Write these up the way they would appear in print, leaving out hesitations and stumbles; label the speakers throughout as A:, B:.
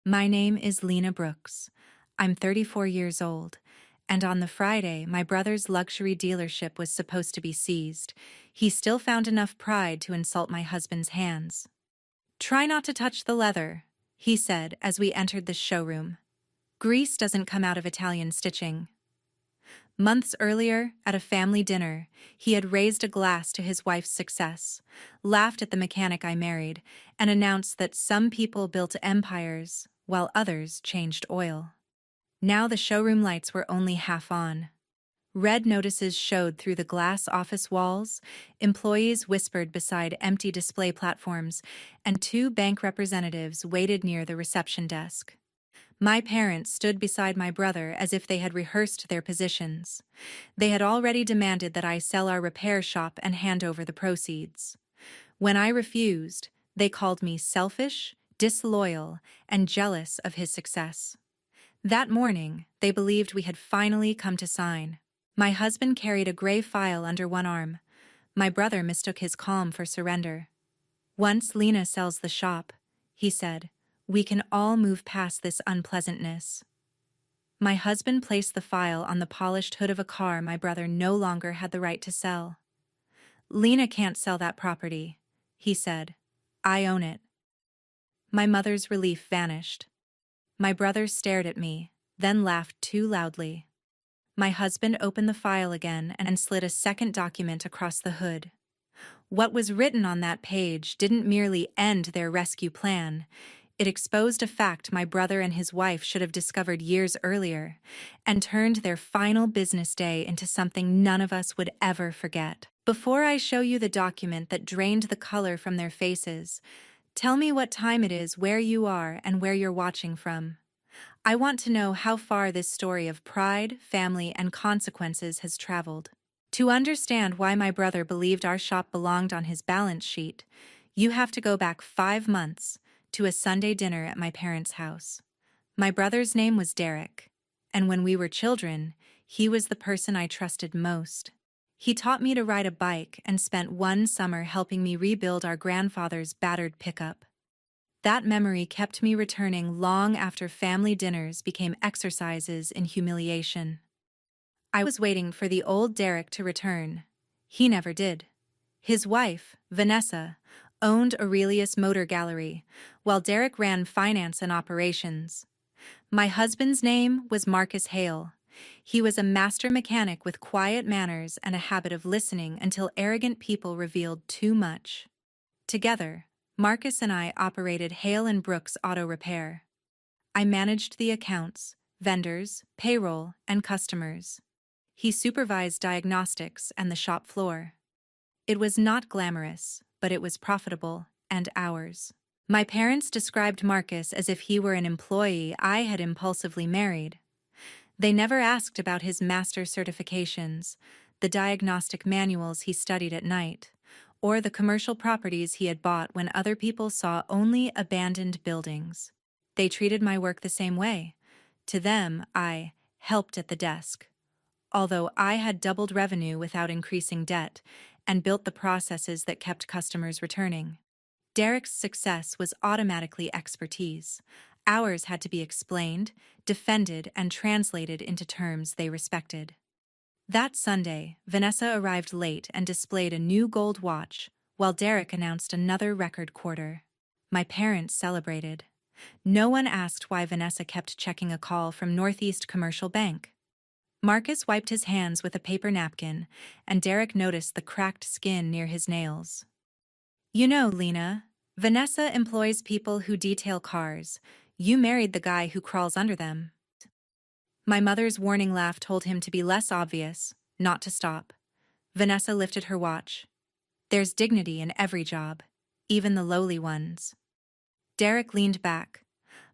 A: My name is Lena Brooks. I'm 34 years old, and on the Friday, my brother's luxury dealership was supposed to be seized. He still found enough pride to insult my husband's hands. "Try not to touch the leather," he said as we entered the showroom. "Grease doesn't come out of Italian stitching." Months earlier, at a family dinner, he had raised a glass to his wife's success, laughed at the mechanic I married, and announced that some people built empires while others changed oil. Now the showroom lights were only half on. Red notices showed through the glass office walls, employees whispered beside empty display platforms, and two bank representatives waited near the reception desk. My parents stood beside my brother as if they had rehearsed their positions. They had already demanded that I sell our repair shop and hand over the proceeds. When I refused, they called me selfish, disloyal, and jealous of his success. That morning, they believed we had finally come to sign. My husband carried a gray file under one arm. My brother mistook his calm for surrender. "Once Lena sells the shop," he said, "we can all move past this unpleasantness." My husband placed the file on the polished hood of a car my brother no longer had the right to sell. "Lena can't sell that property," he said. "I own it." My mother's relief vanished. My brother stared at me, then laughed too loudly. My husband opened the file again and slid a second document across the hood. What was written on that page didn't merely end their rescue plan. It exposed a fact my brother and his wife should have discovered years earlier, and turned their final business day into something none of us would ever forget. Before I show you the document that drained the color from their faces, tell me what time it is, where you are, and where you're watching from. I want to know how far this story of pride, family, and consequences has traveled. To understand why my brother believed our shop belonged on his balance sheet, you have to go back 5 months to a Sunday dinner at my parents' house. My brother's name was Derek, and when we were children, he was the person I trusted most. He taught me to ride a bike and spent one summer helping me rebuild our grandfather's battered pickup. That memory kept me returning long after family dinners became exercises in humiliation. I was waiting for the old Derek to return. He never did. His wife, Vanessa, owned Aurelius Motor Gallery, while Derek ran finance and operations. My husband's name was Marcus Hale. He was a master mechanic with quiet manners and a habit of listening until arrogant people revealed too much. Together, Marcus and I operated Hale and Brooks Auto Repair. I managed the accounts, vendors, payroll, and customers. He supervised diagnostics and the shop floor. It was not glamorous, but it was profitable, and ours. My parents described Marcus as if he were an employee I had impulsively married. They never asked about his master certifications, the diagnostic manuals he studied at night, or the commercial properties he had bought when other people saw only abandoned buildings. They treated my work the same way. To them, I helped at the desk. Although I had doubled revenue without increasing debt and built the processes that kept customers returning. Derek's success was automatically expertise. Ours had to be explained, defended, and translated into terms they respected. That Sunday, Vanessa arrived late and displayed a new gold watch, while Derek announced another record quarter. My parents celebrated. No one asked why Vanessa kept checking a call from Northeast Commercial Bank. Marcus wiped his hands with a paper napkin, and Derek noticed the cracked skin near his nails. "You know, Lena, Vanessa employs people who detail cars. You married the guy who crawls under them." My mother's warning laugh told him to be less obvious, not to stop. Vanessa lifted her watch. "There's dignity in every job, even the lowly ones." Derek leaned back.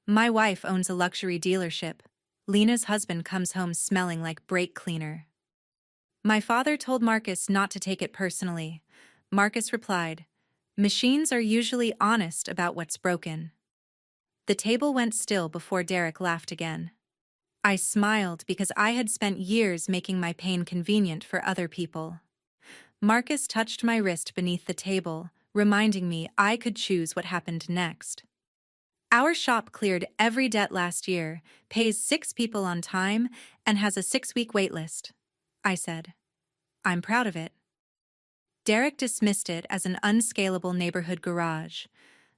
A: "My wife owns a luxury dealership. Lena's husband comes home smelling like brake cleaner." My father told Marcus not to take it personally. Marcus replied, "Machines are usually honest about what's broken." The table went still before Derek laughed again. I smiled because I had spent years making my pain convenient for other people. Marcus touched my wrist beneath the table, reminding me I could choose what happened next. Our shop cleared every debt last year, pays 6 people on time, and has a 6-week wait list, I said. I'm proud of it. Derek dismissed it as an unscalable neighborhood garage.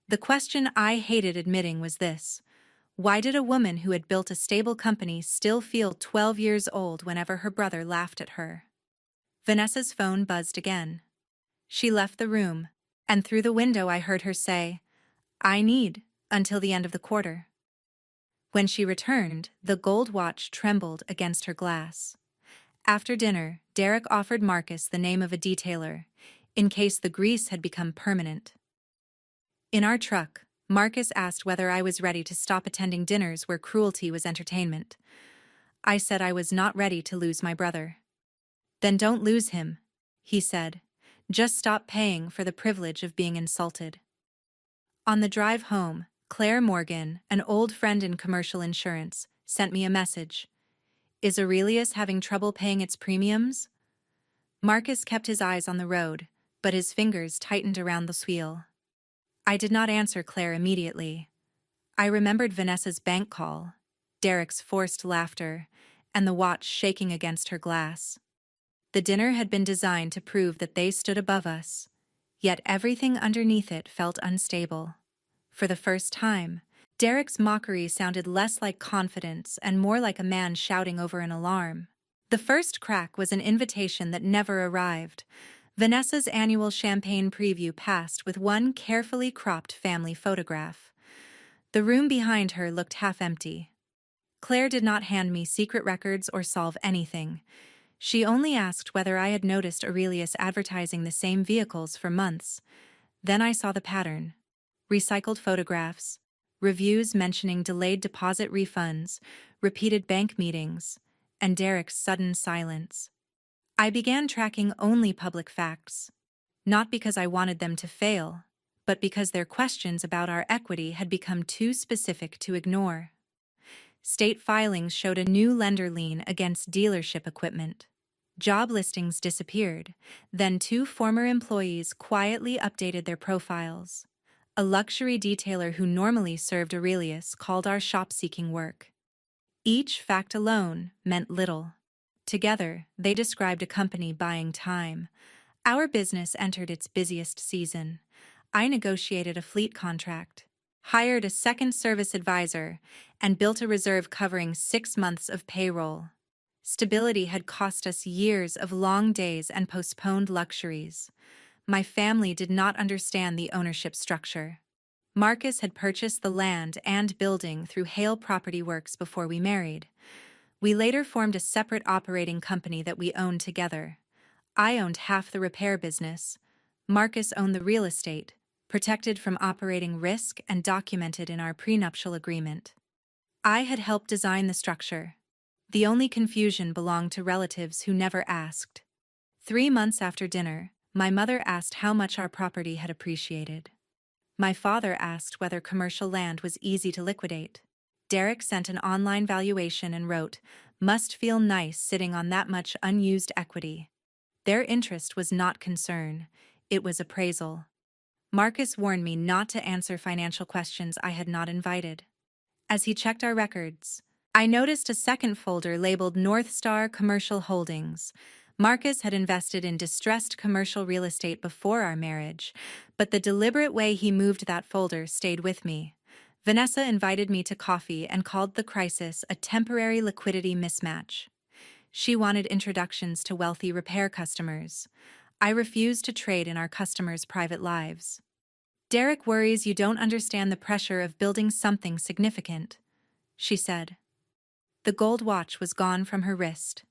A: The question I hated admitting was this: why did a woman who had built a stable company still feel 12 years old whenever her brother laughed at her? Vanessa's phone buzzed again. She left the room, and through the window I heard her say, "I need until the end of the quarter." When she returned, the gold watch trembled against her glass. After dinner, Derek offered Marcus the name of a detailer, in case the grease had become permanent. In our truck, Marcus asked whether I was ready to stop attending dinners where cruelty was entertainment. I said I was not ready to lose my brother. "Then don't lose him," he said. "Just stop paying for the privilege of being insulted." On the drive home, Claire Morgan, an old friend in commercial insurance, sent me a message. "Is Aurelius having trouble paying its premiums?" Marcus kept his eyes on the road, but his fingers tightened around the wheel. I did not answer Claire immediately. I remembered Vanessa's bank call, Derek's forced laughter, and the watch shaking against her glass. The dinner had been designed to prove that they stood above us, yet everything underneath it felt unstable. For the first time, Derek's mockery sounded less like confidence and more like a man shouting over an alarm. The first crack was an invitation that never arrived. Vanessa's annual champagne preview passed with one carefully cropped family photograph. The room behind her looked half empty. Claire did not hand me secret records or solve anything. She only asked whether I had noticed Aurelius advertising the same vehicles for months. Then I saw the pattern: recycled photographs, reviews mentioning delayed deposit refunds, repeated bank meetings, and Derek's sudden silence. I began tracking only public facts, not because I wanted them to fail, but because their questions about our equity had become too specific to ignore. State filings showed a new lender lien against dealership equipment. Job listings disappeared, then 2 former employees quietly updated their profiles. A luxury detailer who normally served Aurelius called our shop seeking work. Each fact alone meant little. Together, they described a company buying time. Our business entered its busiest season. I negotiated a fleet contract, hired a second service advisor, and built a reserve covering 6 months of payroll. Stability had cost us years of long days and postponed luxuries. My family did not understand the ownership structure. Marcus had purchased the land and building through Hale Property Works before we married. We later formed a separate operating company that we owned together. I owned half the repair business. Marcus owned the real estate, protected from operating risk and documented in our prenuptial agreement. I had helped design the structure. The only confusion belonged to relatives who never asked. 3 months after dinner, my mother asked how much our property had appreciated. My father asked whether commercial land was easy to liquidate. Derek sent an online valuation and wrote, "Must feel nice sitting on that much unused equity." Their interest was not concern, it was appraisal. Marcus warned me not to answer financial questions I had not invited. As he checked our records, I noticed a second folder labeled North Star Commercial Holdings. Marcus had invested in distressed commercial real estate before our marriage, but the deliberate way he moved that folder stayed with me. Vanessa invited me to coffee and called the crisis a temporary liquidity mismatch. She wanted introductions to wealthy repair customers. I refused to trade in our customers' private lives. "Derek worries you don't understand the pressure of building something significant," she said. The gold watch was gone from her wrist.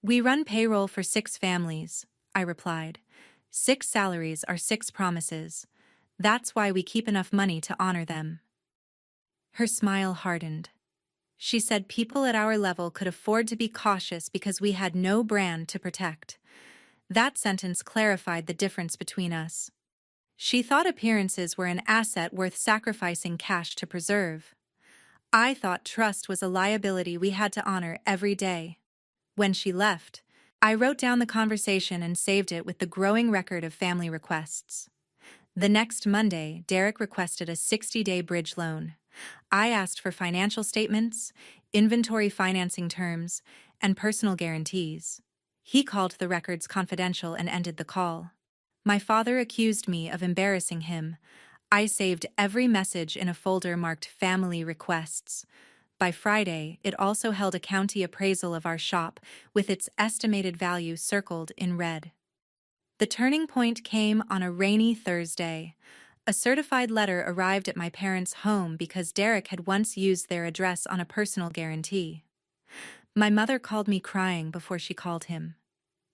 A: "We run payroll for 6 families," I replied. 6 salaries are 6 promises. That's why we keep enough money to honor them. Her smile hardened. She said people at our level could afford to be cautious because we had no brand to protect. That sentence clarified the difference between us. She thought appearances were an asset worth sacrificing cash to preserve. I thought trust was a liability we had to honor every day. When she left, I wrote down the conversation and saved it with the growing record of family requests. The next Monday, Derek requested a 60-day bridge loan. I asked for financial statements, inventory financing terms, and personal guarantees. He called the records confidential and ended the call. My father accused me of embarrassing him. I saved every message in a folder marked Family Requests. By Friday, it also held a county appraisal of our shop, with its estimated value circled in red. The turning point came on a rainy Thursday. A certified letter arrived at my parents' home because Derek had once used their address on a personal guarantee. My mother called me crying before she called him.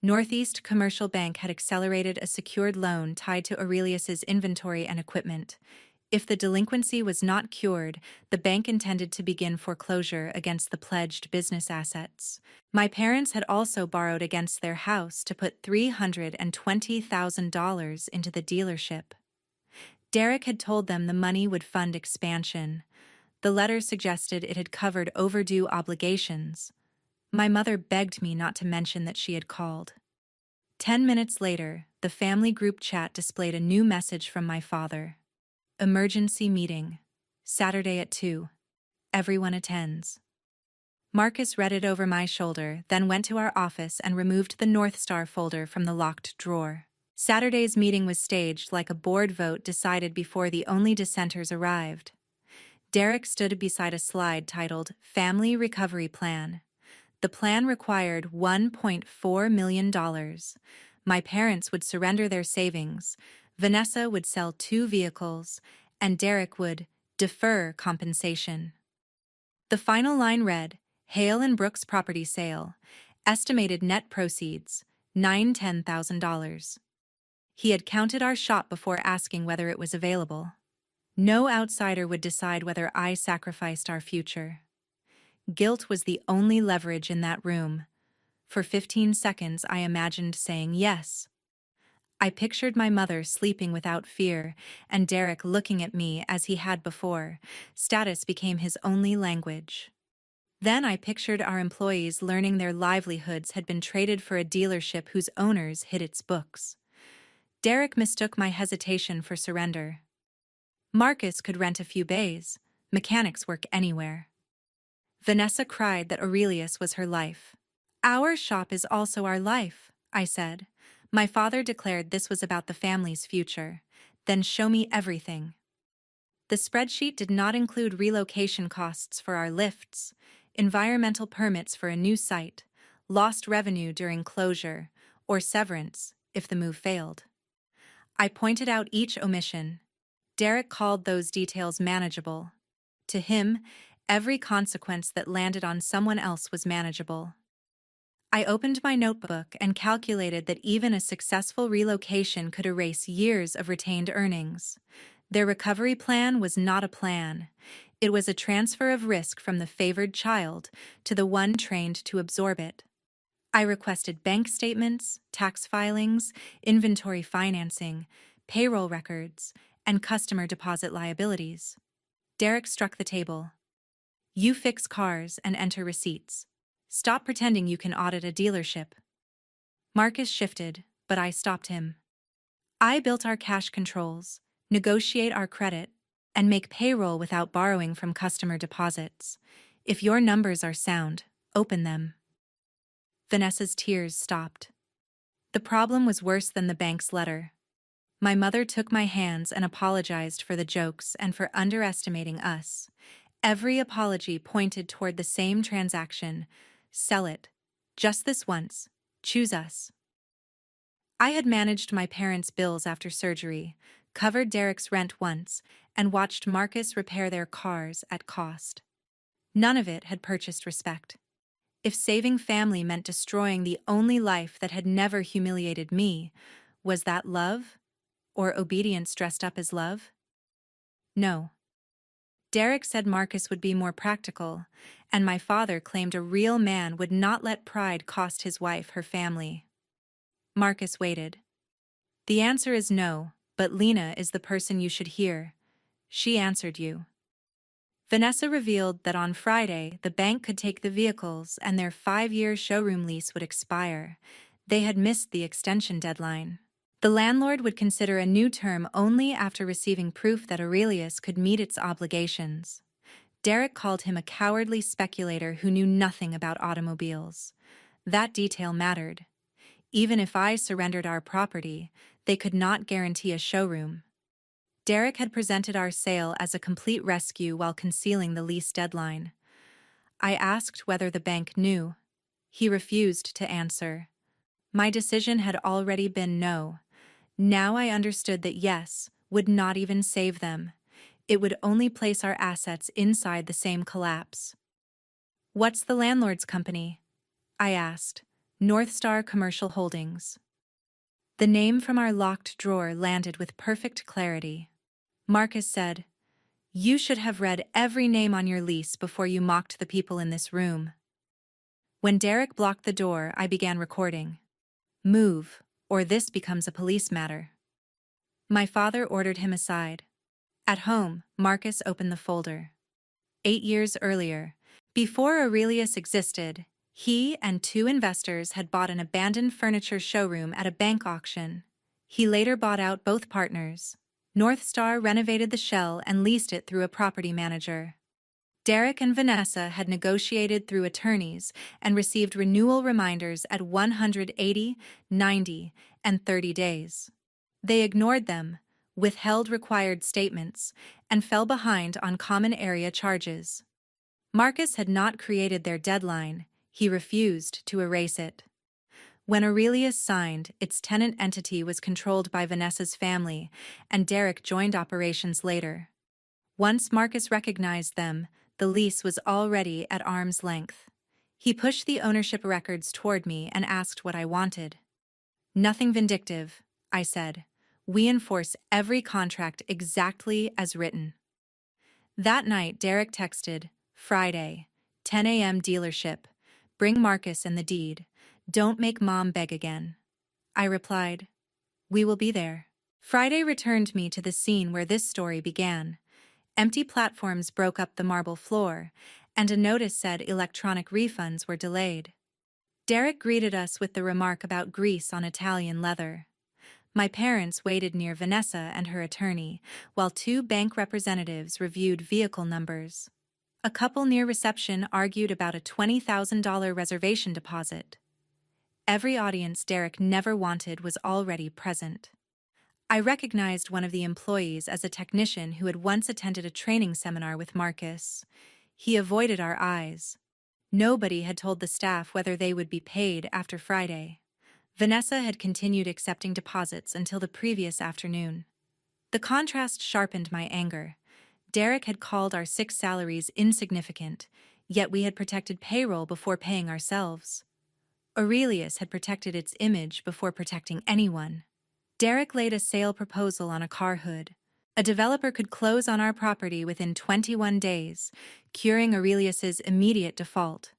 A: Northeast Commercial Bank had accelerated a secured loan tied to Aurelius's inventory and equipment. If the delinquency was not cured, the bank intended to begin foreclosure against the pledged business assets. My parents had also borrowed against their house to put $320,000 into the dealership. Derek had told them the money would fund expansion. The letter suggested it had covered overdue obligations. My mother begged me not to mention that she had called. 10 minutes later, the family group chat displayed a new message from my father. Emergency meeting. Saturday at 2. Everyone attends. Marcus read it over my shoulder, then went to our office and removed the North Star folder from the locked drawer. Saturday's meeting was staged like a board vote decided before the only dissenters arrived. Derek stood beside a slide titled Family Recovery Plan. The plan required $1.4 million. My parents would surrender their savings, Vanessa would sell 2 vehicles, and Derek would defer compensation. The final line read, Hale and Brooks property sale, estimated net proceeds, $10,000. He had counted our shop before asking whether it was available. No outsider would decide whether I sacrificed our future. Guilt was the only leverage in that room. For 15 seconds, I imagined saying yes. I pictured my mother sleeping without fear, and Derek looking at me as he had before. Status became his only language. Then I pictured our employees learning their livelihoods had been traded for a dealership whose owners hid its books. Derek mistook my hesitation for surrender. Marcus could rent a few bays. Mechanics work anywhere. Vanessa cried that Aurelius was her life. Our shop is also our life, I said. My father declared this was about the family's future. Then show me everything. The spreadsheet did not include relocation costs for our lifts, environmental permits for a new site, lost revenue during closure, or severance if the move failed. I pointed out each omission. Derek called those details manageable. To him, every consequence that landed on someone else was manageable. I opened my notebook and calculated that even a successful relocation could erase years of retained earnings. Their recovery plan was not a plan. It was a transfer of risk from the favored child to the one trained to absorb it. I requested bank statements, tax filings, inventory financing, payroll records, and customer deposit liabilities. Derek struck the table. You fix cars and enter receipts. Stop pretending you can audit a dealership. Marcus shifted, but I stopped him. I built our cash controls, negotiate our credit, and make payroll without borrowing from customer deposits. If your numbers are sound, open them. Vanessa's tears stopped. The problem was worse than the bank's letter. My mother took my hands and apologized for the jokes and for underestimating us. Every apology pointed toward the same transaction. Sell it. Just this once. Choose us. I had managed my parents' bills after surgery, covered Derek's rent once, and watched Marcus repair their cars at cost. None of it had purchased respect. If saving family meant destroying the only life that had never humiliated me, was that love? Or obedience dressed up as love? No. Derek said Marcus would be more practical, and my father claimed a real man would not let pride cost his wife her family. Marcus waited. The answer is no, but Lena is the person you should hear. She answered you. Vanessa revealed that on Friday the bank could take the vehicles and their 5-year showroom lease would expire. They had missed the extension deadline. The landlord would consider a new term only after receiving proof that Aurelius could meet its obligations. Derek called him a cowardly speculator who knew nothing about automobiles. That detail mattered. Even if I surrendered our property, they could not guarantee a showroom. Derek had presented our sale as a complete rescue while concealing the lease deadline. I asked whether the bank knew. He refused to answer. My decision had already been no. Now I understood that yes would not even save them. It would only place our assets inside the same collapse. "What's the landlord's company?" I asked. "Northstar Commercial Holdings." The name from our locked drawer landed with perfect clarity. Marcus said, "You should have read every name on your lease before you mocked the people in this room." When Derek blocked the door, I began recording. "Move, or this becomes a police matter." My father ordered him aside. At home, Marcus opened the folder. 8 years earlier, before Aurelius existed, he and 2 investors had bought an abandoned furniture showroom at a bank auction. He later bought out both partners. Northstar renovated the shell and leased it through a property manager. Derek and Vanessa had negotiated through attorneys and received renewal reminders at 180, 90, and 30 days. They ignored them, withheld required statements, and fell behind on common area charges. Marcus had not created their deadline, he refused to erase it. When Aurelius signed, its tenant entity was controlled by Vanessa's family, and Derek joined operations later. Once Marcus recognized them, the lease was already at arm's length. He pushed the ownership records toward me and asked what I wanted. "Nothing vindictive," I said. "We enforce every contract exactly as written." That night, Derek texted, "Friday, 10 a.m. dealership. Bring Marcus and the deed. Don't make Mom beg again." I replied, "We will be there." Friday returned me to the scene where this story began. Empty platforms broke up the marble floor, and a notice said electronic refunds were delayed. Derek greeted us with the remark about grease on Italian leather. My parents waited near Vanessa and her attorney, while 2 bank representatives reviewed vehicle numbers. A couple near reception argued about a $20,000 reservation deposit. Every audience Derek never wanted was already present. I recognized one of the employees as a technician who had once attended a training seminar with Marcus. He avoided our eyes. Nobody had told the staff whether they would be paid after Friday. Vanessa had continued accepting deposits until the previous afternoon. The contrast sharpened my anger. Derek had called our 6 salaries insignificant, yet we had protected payroll before paying ourselves. Aurelius had protected its image before protecting anyone. Derek laid a sale proposal on a car hood. A developer could close on our property within 21 days, curing Aurelius's immediate default.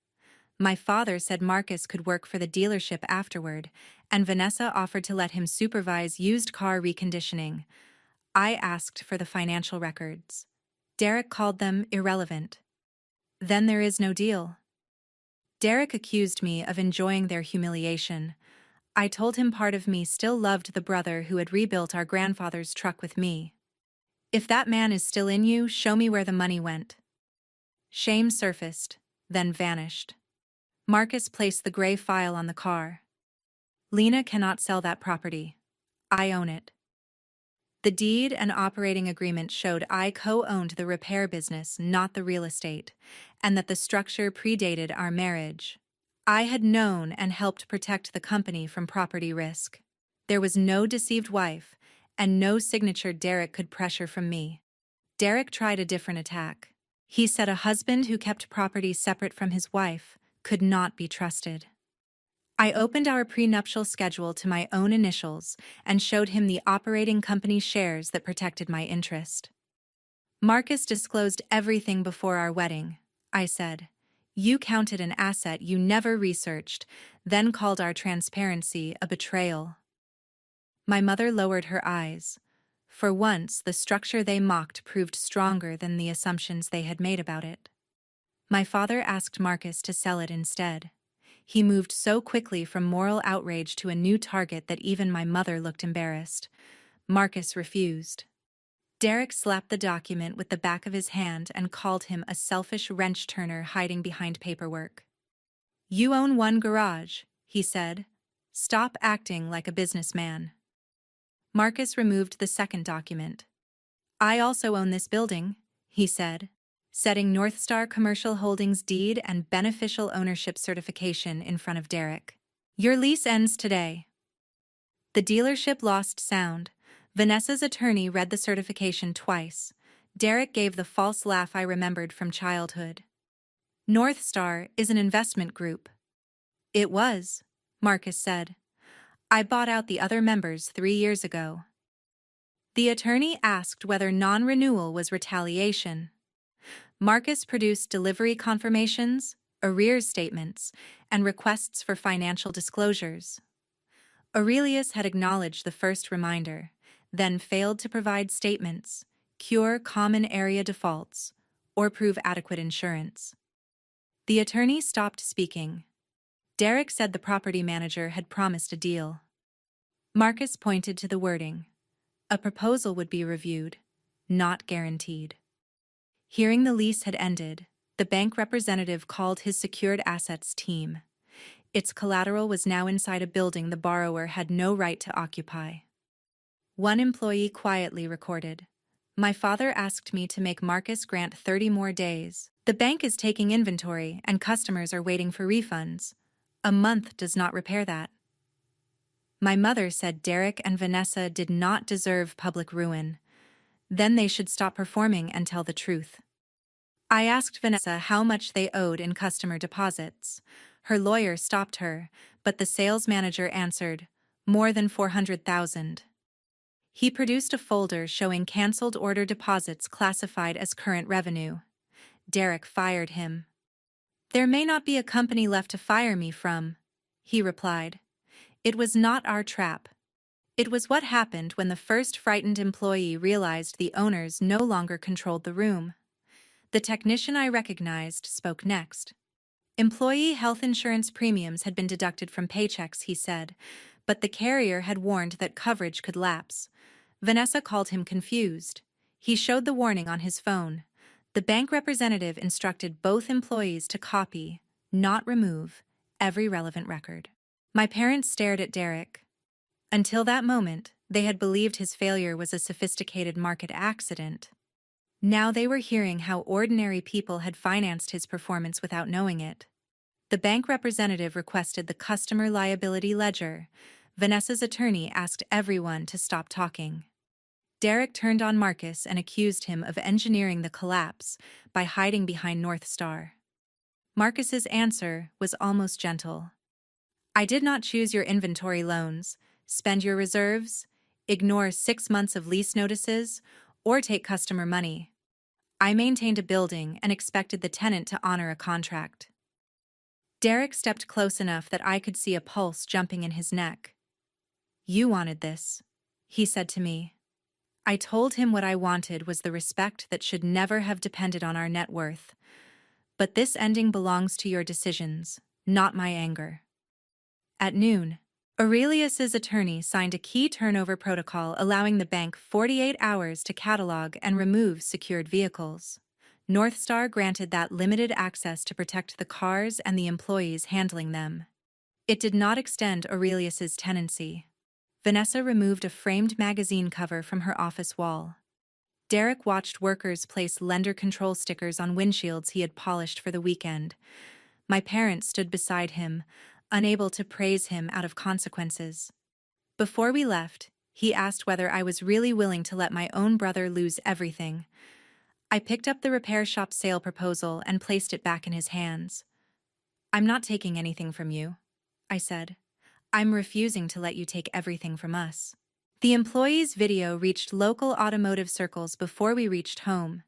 A: My father said Marcus could work for the dealership afterward, and Vanessa offered to let him supervise used car reconditioning. I asked for the financial records. Derek called them irrelevant. Then there is no deal. Derek accused me of enjoying their humiliation. I told him part of me still loved the brother who had rebuilt our grandfather's truck with me. "If that man is still in you, show me where the money went." Shame surfaced, then vanished. Marcus placed the gray file on the car. "Lena cannot sell that property. I own it." The deed and operating agreement showed I co-owned the repair business, not the real estate, and that the structure predated our marriage. I had known and helped protect the company from property risk. There was no deceived wife, and no signature Derek could pressure from me. Derek tried a different attack. He said a husband who kept property separate from his wife could not be trusted. I opened our prenuptial schedule to my own initials and showed him the operating company shares that protected my interest. "Marcus disclosed everything before our wedding," I said. "You counted an asset you never researched, then called our transparency a betrayal." My mother lowered her eyes. For once, the structure they mocked proved stronger than the assumptions they had made about it. My father asked Marcus to sell it instead. He moved so quickly from moral outrage to a new target that even my mother looked embarrassed. Marcus refused. Derek slapped the document with the back of his hand and called him a selfish wrench-turner hiding behind paperwork. "You own one garage," he said. "Stop acting like a businessman." Marcus removed the second document. "I also own this building," he said, setting Northstar Commercial Holdings deed and beneficial ownership certification in front of Derek. "Your lease ends today." The dealership lost sound. Vanessa's attorney read the certification twice. Derek gave the false laugh I remembered from childhood. "Northstar is an investment group." "It was," Marcus said. "I bought out the other members 3 years ago." The attorney asked whether non-renewal was retaliation. Marcus produced delivery confirmations, arrears statements, and requests for financial disclosures. Aurelius had acknowledged the first reminder, then failed to provide statements, cure common area defaults, or prove adequate insurance. The attorney stopped speaking. Derek said the property manager had promised a deal. Marcus pointed to the wording. A proposal would be reviewed, not guaranteed. Hearing the lease had ended, the bank representative called his secured assets team. Its collateral was now inside a building the borrower had no right to occupy. One employee quietly recorded, "My father asked me to make Marcus grant 30 more days. The bank is taking inventory and customers are waiting for refunds. A month does not repair that." My mother said Derek and Vanessa did not deserve public ruin. Then they should stop performing and tell the truth. I asked Vanessa how much they owed in customer deposits. Her lawyer stopped her, but the sales manager answered, "More than 400,000. He produced a folder showing canceled order deposits classified as current revenue. Derek fired him. "There may not be a company left to fire me from," he replied. "It was not our trap. It was what happened when the first frightened employee realized the owners no longer controlled the room." The technician I recognized spoke next. Employee health insurance premiums had been deducted from paychecks, he said, but the carrier had warned that coverage could lapse. Vanessa called him confused. He showed the warning on his phone. The bank representative instructed both employees to copy, not remove, every relevant record. My parents stared at Derek. Until that moment, they had believed his failure was a sophisticated market accident. Now they were hearing how ordinary people had financed his performance without knowing it. The bank representative requested the customer liability ledger. Vanessa's attorney asked everyone to stop talking. Derek turned on Marcus and accused him of engineering the collapse by hiding behind Northstar. Marcus's answer was almost gentle. "I did not choose your inventory loans, spend your reserves, ignore 6 months of lease notices, or take customer money. I maintained a building and expected the tenant to honor a contract." Derek stepped close enough that I could see a pulse jumping in his neck. "You wanted this," he said to me. I told him what I wanted was the respect that should never have depended on our net worth. "But this ending belongs to your decisions, not my anger." At noon, Aurelius's attorney signed a key turnover protocol allowing the bank 48 hours to catalog and remove secured vehicles. Northstar granted that limited access to protect the cars and the employees handling them. It did not extend Aurelius's tenancy. Vanessa removed a framed magazine cover from her office wall. Derek watched workers place lender control stickers on windshields he had polished for the weekend. My parents stood beside him, unable to praise him out of consequences. Before we left, he asked whether I was really willing to let my own brother lose everything. I picked up the repair shop sale proposal and placed it back in his hands. "I'm not taking anything from you," I said. "I'm refusing to let you take everything from us." The employee's video reached local automotive circles before we reached home.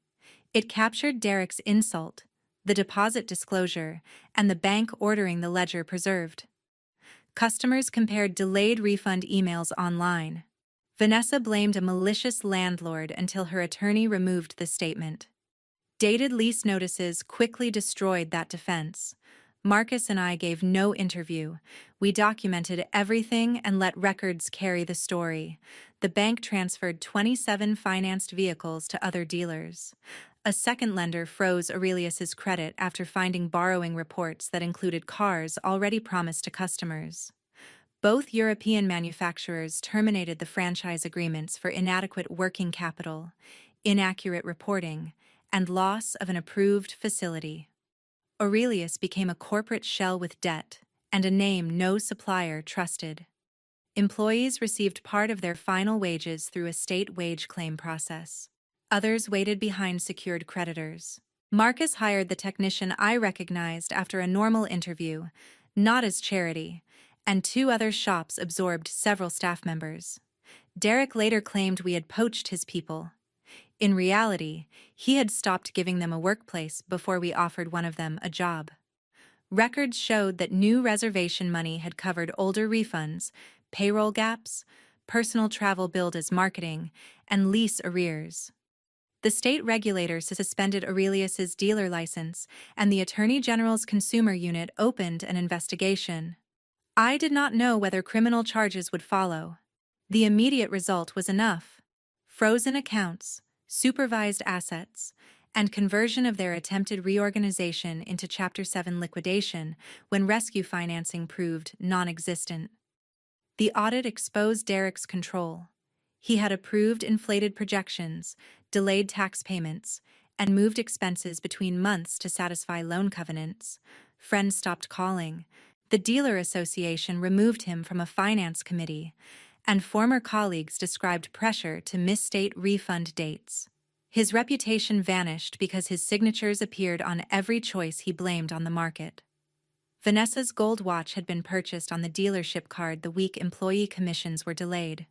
A: It captured Derek's insult, the deposit disclosure, and the bank ordering the ledger preserved. Customers compared delayed refund emails online. Vanessa blamed a malicious landlord until her attorney removed the statement. Dated lease notices quickly destroyed that defense. Marcus and I gave no interview. We documented everything and let records carry the story. The bank transferred 27 financed vehicles to other dealers. A second lender froze Aurelius's credit after finding borrowing reports that included cars already promised to customers. Both European manufacturers terminated the franchise agreements for inadequate working capital, inaccurate reporting, and loss of an approved facility. Aurelius became a corporate shell with debt and a name no supplier trusted. Employees received part of their final wages through a state wage claim process. Others waited behind secured creditors. Marcus hired the technician I recognized after a normal interview, not as charity, and 2 other shops absorbed several staff members. Derek later claimed we had poached his people. In reality, he had stopped giving them a workplace before we offered one of them a job. Records showed that new reservation money had covered older refunds, payroll gaps, personal travel billed as marketing, and lease arrears. The state regulator suspended Aurelius's dealer license, and the Attorney General's Consumer Unit opened an investigation. I did not know whether criminal charges would follow. The immediate result was enough: frozen accounts, supervised assets, and conversion of their attempted reorganization into Chapter 7 liquidation when rescue financing proved non-existent. The audit exposed Derek's control. He had approved inflated projections, delayed tax payments, and moved expenses between months to satisfy loan covenants. Friends stopped calling. The Dealer Association removed him from a finance committee, and former colleagues described pressure to misstate refund dates. His reputation vanished because his signatures appeared on every choice he blamed on the market. Vanessa's gold watch had been purchased on the dealership card the week employee commissions were delayed.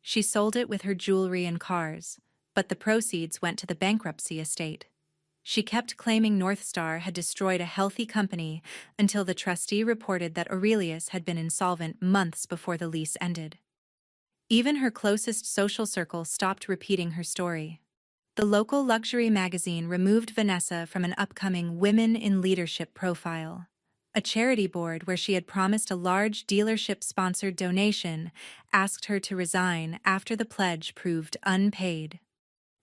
A: She sold it with her jewelry and cars, but the proceeds went to the bankruptcy estate. She kept claiming Northstar had destroyed a healthy company until the trustee reported that Aurelius had been insolvent months before the lease ended. Even her closest social circle stopped repeating her story. The local luxury magazine removed Vanessa from an upcoming Women in Leadership profile. A charity board where she had promised a large dealership-sponsored donation asked her to resign after the pledge proved unpaid.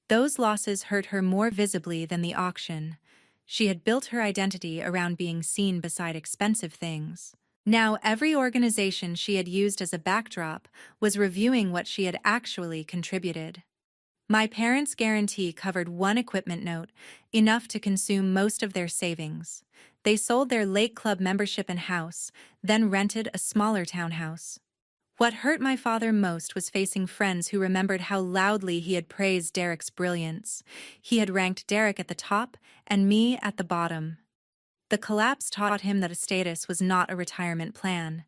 A: Those losses hurt her more visibly than the auction. She had built her identity around being seen beside expensive things. Now every organization she had used as a backdrop was reviewing what she had actually contributed. My parents' guarantee covered one equipment note, enough to consume most of their savings. They sold their Lake Club membership and house, then rented a smaller townhouse. What hurt my father most was facing friends who remembered how loudly he had praised Derek's brilliance. He had ranked Derek at the top and me at the bottom. The collapse taught him that a status was not a retirement plan.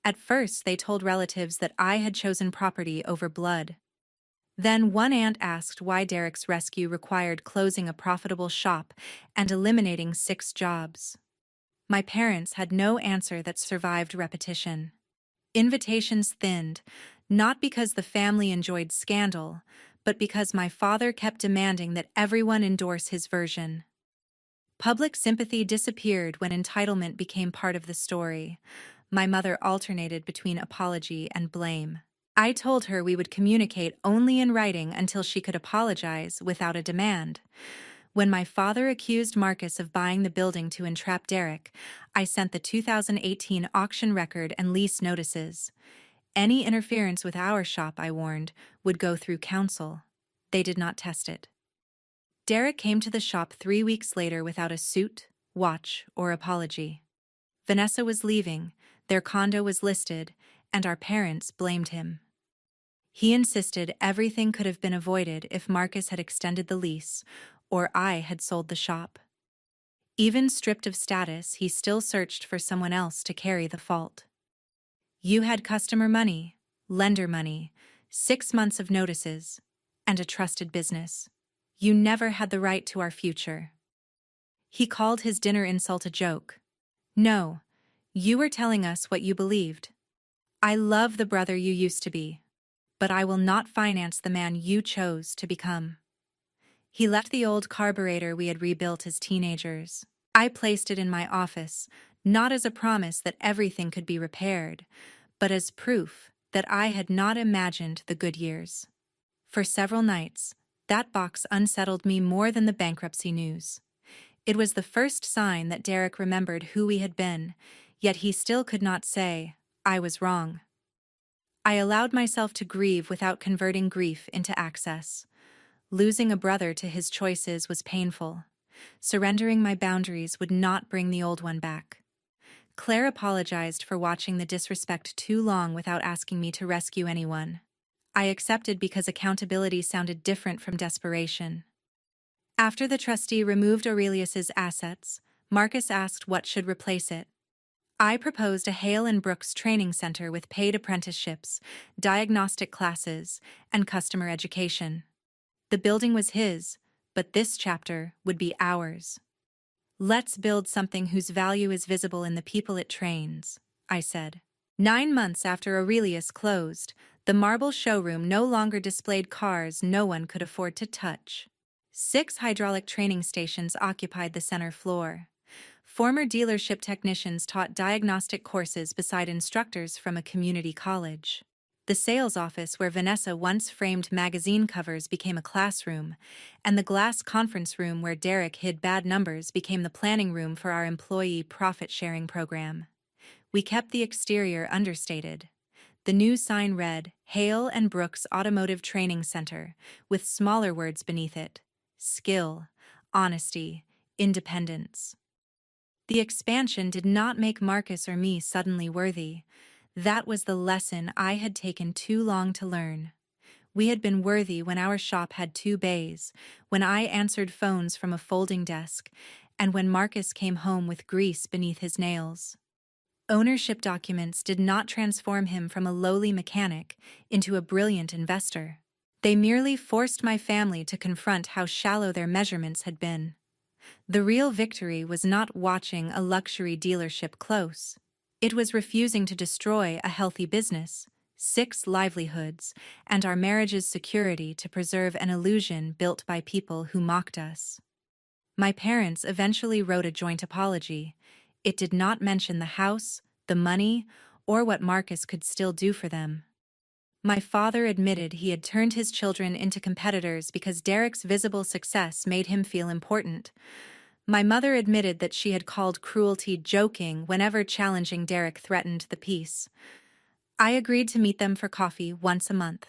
A: At first, they told relatives that I had chosen property over blood. Then one aunt asked why Derek's rescue required closing a profitable shop and eliminating 6 jobs. My parents had no answer that survived repetition. Invitations thinned, not because the family enjoyed scandal, but because my father kept demanding that everyone endorse his version. Public sympathy disappeared when entitlement became part of the story. My mother alternated between apology and blame. I told her we would communicate only in writing until she could apologize without a demand. When my father accused Marcus of buying the building to entrap Derek, I sent the 2018 auction record and lease notices. Any interference with our shop, I warned, would go through counsel. They did not test it. Derek came to the shop 3 weeks later without a suit, watch, or apology. Vanessa was leaving, their condo was listed, and our parents blamed him. He insisted everything could have been avoided if Marcus had extended the lease, or I had sold the shop. Even stripped of status, he still searched for someone else to carry the fault. You had customer money, lender money, 6 months of notices, and a trusted business. You never had the right to our future. He called his dinner insult a joke. No, you were telling us what you believed. I love the brother you used to be, but I will not finance the man you chose to become. He left the old carburetor we had rebuilt as teenagers. I placed it in my office, not as a promise that everything could be repaired, but as proof that I had not imagined the good years. For several nights, that box unsettled me more than the bankruptcy news. It was the first sign that Derek remembered who we had been, yet he still could not say, "I was wrong." I allowed myself to grieve without converting grief into access. Losing a brother to his choices was painful. Surrendering my boundaries would not bring the old one back. Claire apologized for watching the disrespect too long without asking me to rescue anyone. I accepted because accountability sounded different from desperation. After the trustee removed Aurelius's assets, Marcus asked what should replace it. I proposed a Hale and Brooks training center with paid apprenticeships, diagnostic classes, and customer education. The building was his, but this chapter would be ours. "Let's build something whose value is visible in the people it trains," I said. 9 months after Aurelius closed, the marble showroom no longer displayed cars no one could afford to touch. 6 hydraulic training stations occupied the center floor. Former dealership technicians taught diagnostic courses beside instructors from a community college. The sales office where Vanessa once framed magazine covers became a classroom, and the glass conference room where Derek hid bad numbers became the planning room for our employee profit-sharing program. We kept the exterior understated. The new sign read, "Hale and Brooks Automotive Training Center," with smaller words beneath it: skill, honesty, independence. The expansion did not make Marcus or me suddenly worthy. That was the lesson I had taken too long to learn. We had been worthy when our shop had 2 bays, when I answered phones from a folding desk, and when Marcus came home with grease beneath his nails. Ownership documents did not transform him from a lowly mechanic into a brilliant investor. They merely forced my family to confront how shallow their measurements had been. The real victory was not watching a luxury dealership close. It was refusing to destroy a healthy business, 6 livelihoods, and our marriage's security to preserve an illusion built by people who mocked us. My parents eventually wrote a joint apology. It did not mention the house, the money, or what Marcus could still do for them. My father admitted he had turned his children into competitors because Derek's visible success made him feel important. My mother admitted that she had called cruelty joking whenever challenging Derek threatened the peace. I agreed to meet them for coffee once a month.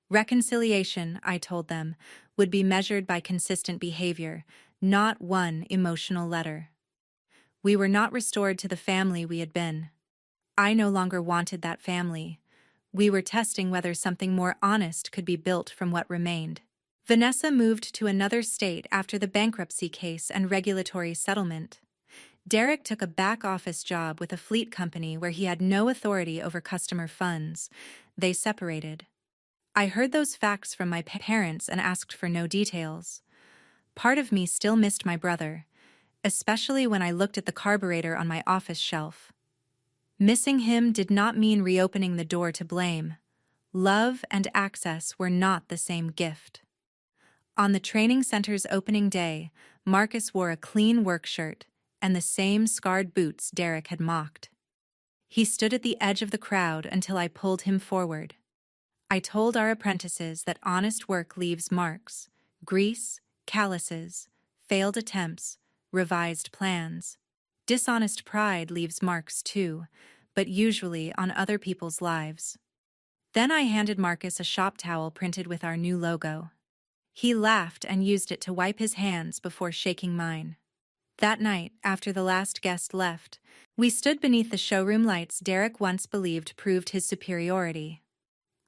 A: Reconciliation, I told them, would be measured by consistent behavior, not one emotional letter. We were not restored to the family we had been. I no longer wanted that family. We were testing whether something more honest could be built from what remained. Vanessa moved to another state after the bankruptcy case and regulatory settlement. Derek took a back-office job with a fleet company where he had no authority over customer funds. They separated. I heard those facts from my parents and asked for no details. Part of me still missed my brother, especially when I looked at the carburetor on my office shelf. Missing him did not mean reopening the door to blame. Love and access were not the same gift. On the training center's opening day, Marcus wore a clean work shirt and the same scarred boots Derek had mocked. He stood at the edge of the crowd until I pulled him forward. I told our apprentices that honest work leaves marks: grease, calluses, failed attempts, revised plans. Dishonest pride leaves marks too, but usually on other people's lives. Then I handed Marcus a shop towel printed with our new logo. He laughed and used it to wipe his hands before shaking mine. That night, after the last guest left, we stood beneath the showroom lights Derek once believed proved his superiority.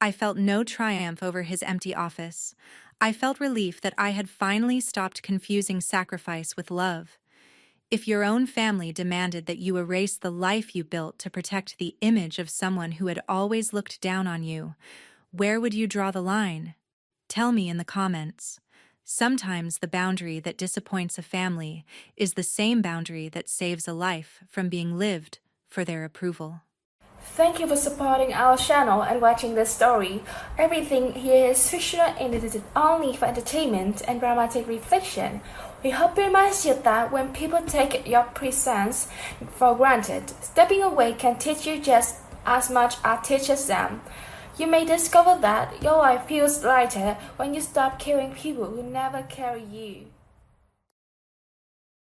A: I felt no triumph over his empty office. I felt relief that I had finally stopped confusing sacrifice with love. If your own family demanded that you erase the life you built to protect the image of someone who had always looked down on you, where would you draw the line? Tell me in the comments. Sometimes the boundary that disappoints a family is the same boundary that saves a life from being lived for their approval.
B: Thank you for supporting our channel and watching this story. Everything here is fictional and intended only for entertainment and dramatic reflection. We hope it reminds you that when people take your presence for granted, stepping away can teach you just as much as teaches them. You may discover that your life feels lighter when you stop carrying people who never carry you.